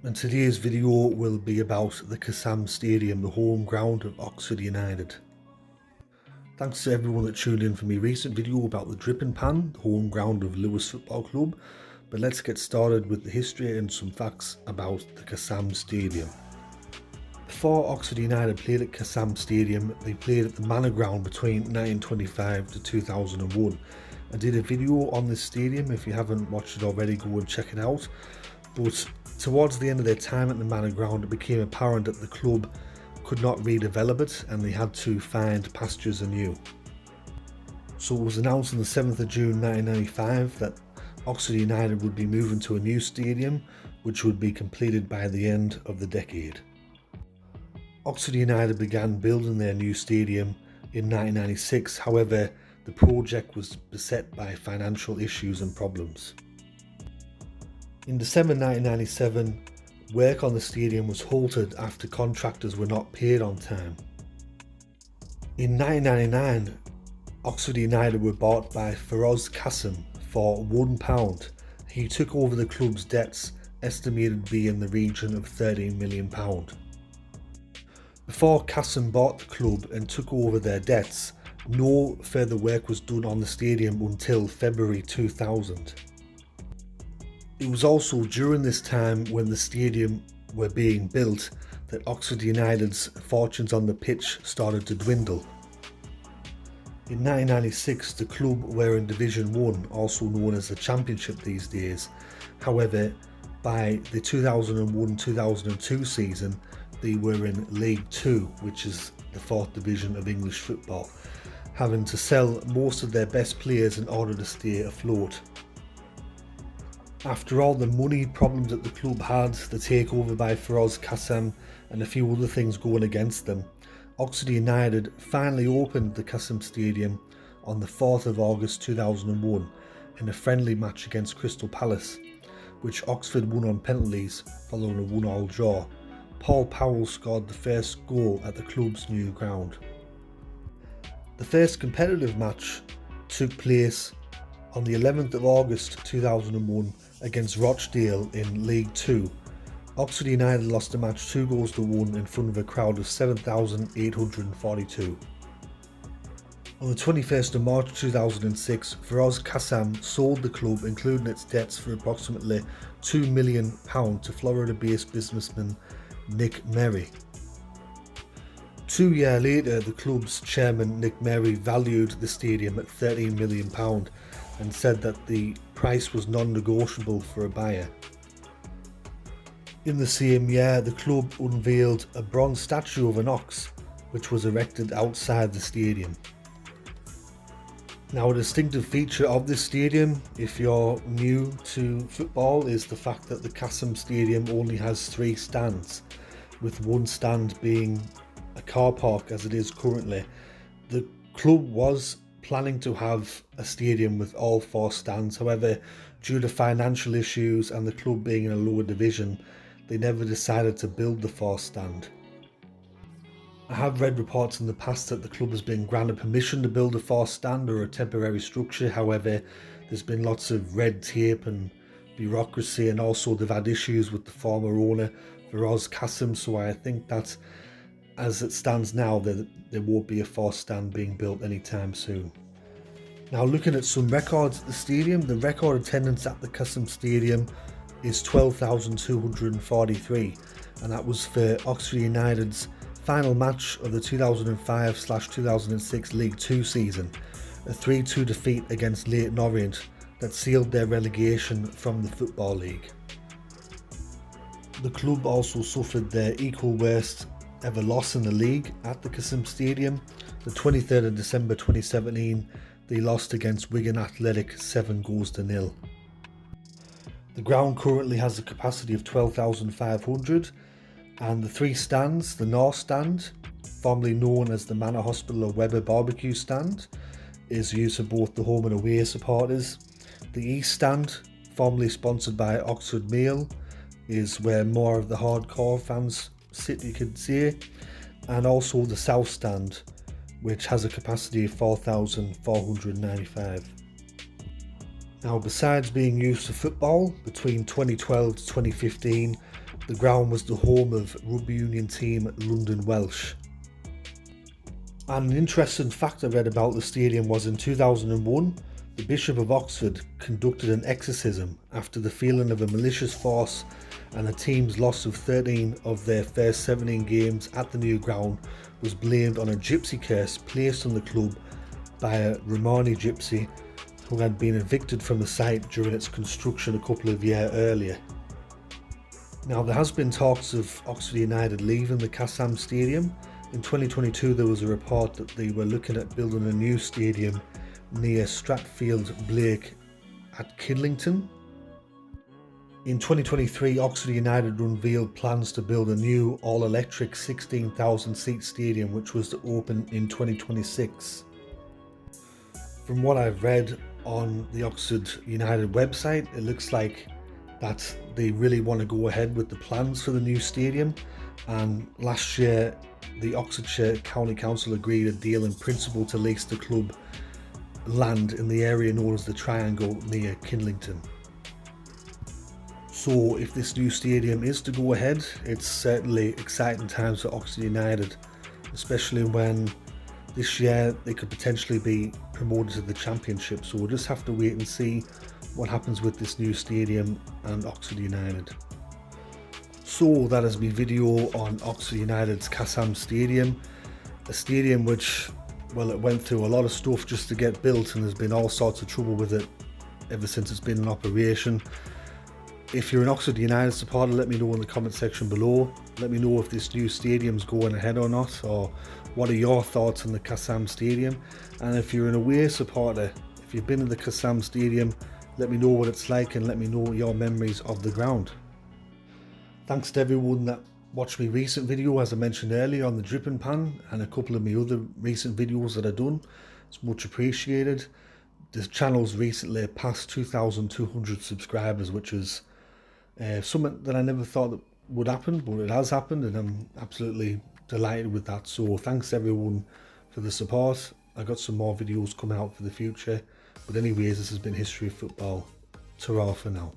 and today's video will be about the Kassam Stadium, the home ground of Oxford United. Thanks to everyone that tuned in for my recent video about the Dripping Pan, the home ground of Lewes Football Club, but let's get started with the history and some facts about the Kassam Stadium. Before Oxford United played at Kassam Stadium, they played at the Manor ground between 1925 to 2001. I did a video on this stadium. If you haven't watched it already, go and check it out. But towards the end of their time at the Manor ground, it became apparent that the club could not redevelop it and they had to find pastures anew. So it was announced on the 7th of June 1995 that Oxford United would be moving to a new stadium, which would be completed by the end of the decade. Oxford United began building their new stadium in 1996, however, the project was beset by financial issues and problems. In December 1997, work on the stadium was halted after contractors were not paid on time. In 1999, Oxford United were bought by Firoz Kassam for £1. He took over the club's debts, estimated to be in the region of £13 million. Before Kassam bought the club and took over their debts, no further work was done on the stadium until February 2000. It was also during this time when the stadium were being built that Oxford United's fortunes on the pitch started to dwindle. In 1996, the club were in Division 1, also known as the Championship these days. However, by the 2001-2002 season, they were in League 2, which is the 4th division of English football, having to sell most of their best players in order to stay afloat. After all the money problems that the club had, the takeover by Firoz Kassam and a few other things going against them, Oxford United finally opened the Kassam Stadium on the 4th of August 2001 in a friendly match against Crystal Palace, which Oxford won on penalties following a 1-1 draw. Paul Powell scored the first goal at the club's new ground. The first competitive match took place on the 11th of August 2001 against Rochdale in League 2. Oxford United lost the match 2-1 in front of a crowd of 7,842. On the 21st of March 2006, Firoz Kassam sold the club, including its debts, for approximately £2 million to Florida-based businessman Nick Merry. 2 years later, the club's chairman Nick Merry valued the stadium at £13 million and said that the price was non-negotiable for a buyer. In the same year, the club unveiled a bronze statue of an ox, which was erected outside the stadium. Now, a distinctive feature of this stadium, if you're new to football, is the fact that the Kassam Stadium only has 3 stands, with one stand being a car park as it is currently. The club was planning to have a stadium with all 4 stands, however, due to financial issues and the club being in a lower division, they never decided to build the 4th stand. I have read reports in the past that the club has been granted permission to build a 4th stand or a temporary structure. However, there's been lots of red tape and bureaucracy, and also they've had issues with the former owner, Firoz Kassam, so I think that as it stands now, there won't be a 4th stand being built anytime soon. Now, looking at some records at the stadium, the record attendance at the Kassam Stadium is 12,243, and that was for Oxford United's final match of the 2005/2006 League 2 season, a 3-2 defeat against Leyton Orient that sealed their relegation from the Football League. The club also suffered their equal worst ever loss in the league at the Kassam Stadium. The 23rd of December 2017, they lost against Wigan Athletic 7-0. The ground currently has a capacity of 12,500, and the 3 stands, the North Stand, formerly known as the Manor Hospital or Weber Barbecue Stand, is used for both the home and away supporters. The East Stand, formerly sponsored by Oxford Meal, is where more of the hardcore fans sit, you could say, and also the South Stand, which has a capacity of 4,495. Now, besides being used for football, between 2012 to 2015, The ground was the home of rugby union team London Welsh. And an interesting fact I read about the stadium was in 2001, the Bishop of Oxford conducted an exorcism after the feeling of a malicious force and the team's loss of 13 of their first 17 games at the new ground was blamed on a gypsy curse placed on the club by a Romani gypsy who had been evicted from the site during its construction a couple of years earlier. Now, there has been talks of Oxford United leaving the Kassam Stadium. In 2022 there was a report that they were looking at building a new stadium near Stratfield Blake at Kidlington. In 2023 Oxford United unveiled plans to build a new all-electric 16,000 seat stadium which was to open in 2026. From what I've read on the Oxford United website, it looks like that they really want to go ahead with the plans for the new stadium, and last year the Oxfordshire County Council agreed a deal in principle to lease the club land in the area known as the Triangle near Kidlington. So if this new stadium is to go ahead, it's certainly exciting times for Oxford United, especially when this year they could potentially be promoted to the Championship. So we'll just have to wait and see what happens with this new stadium and Oxford United. So that is my video on Oxford United's Kassam Stadium, a stadium which, well, it went through a lot of stuff just to get built and there's been all sorts of trouble with it ever since it's been in operation. If you're an Oxford United supporter, let me know in the comment section below. Let me know if this new stadium's going ahead or not, or what are your thoughts on the Kassam Stadium. And if you're an away supporter, if you've been in the Kassam Stadium, let me know what it's like and let me know your memories of the ground. Thanks to everyone that watched my recent video, as I mentioned earlier, on the dripping pan and a couple of my other recent videos that I've done. It's much appreciated. This channel's recently passed 2,200 subscribers, which is something that I never thought that would happen, but it has happened and I'm absolutely delighted with that. So thanks everyone for the support. I got some more videos coming out for the future. But anyways, this has been History of Football. Ta-ra for now.